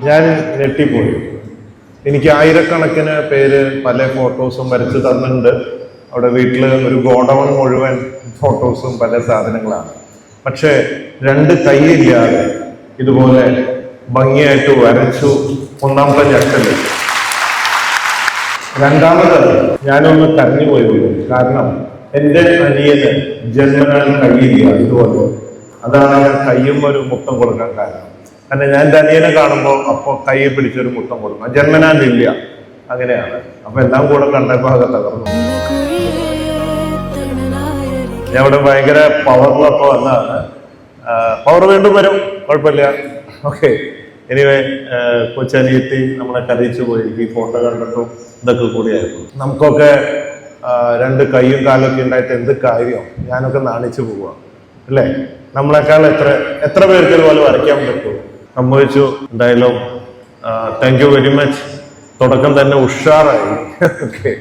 ഞാൻ ഞെട്ടിപ്പോയി. എനിക്ക് ആയിരക്കണക്കിന് പേര് പല ഫോട്ടോസും വരച്ച് തന്നിട്ടുണ്ട്. അവിടെ വീട്ടിൽ ഒരു ഗോഡൗൺ മുഴുവൻ ഫോട്ടോസും പല സാധനങ്ങളാണ്. പക്ഷെ രണ്ട് കൈയില്ലാതെ ഇതുപോലെ ഭംഗിയായിട്ട് വരച്ചു. ഒന്നാമത്തെ ഞെട്ടല്. രണ്ടാമത് ഞാനൊന്ന് കരഞ്ഞുപോയി. കാരണം എൻ്റെ അനിയന് ജന്മനാൽ കൈയില്ല ഇതുപോലെ. അതാണ് ഞാൻ കയ്യും ഒരു മുത്തം കൊടുക്കാൻ കാരണം. കാരണം ഞാൻ എൻ്റെ അനിയനെ കാണുമ്പോൾ അപ്പോൾ കൈ പിടിച്ചൊരു മുത്തം കൊടുക്കണം. ജന്മനാലില്ല. അങ്ങനെയാണ്. അപ്പൊ എല്ലാം കൂടെ കണ്ടപ്പോൾ അത് തകർന്നു. ഞാൻ ഇവിടെ ഭയങ്കര പവറിലൊക്കെ വന്നതാണ്. പവർ വീണ്ടും വരും, കുഴപ്പമില്ല. ഓക്കെ. എനിവേ, കൊച്ചനിയത്തി നമ്മളെ കരയിച്ചു പോയി. ഈ ഫോട്ടോ കണ്ടിട്ടും ഇതൊക്കെ കൂടിയായിരുന്നു. നമുക്കൊക്കെ രണ്ട് കൈയും കാലൊക്കെ ഉണ്ടായിട്ട് എന്ത് കാര്യം? ഞാനൊക്കെ നാണിച്ചു പോവുക അല്ലേ? നമ്മളെക്കാൾ എത്ര പേർക്ക് ഇതുപോലെ വരയ്ക്കാൻ പറ്റുമോ? സംഭവിച്ചു. എന്തായാലും താങ്ക് യു വെരി മച്ച്. തുടക്കം തന്നെ ഉഷാറായി. ഓക്കെ.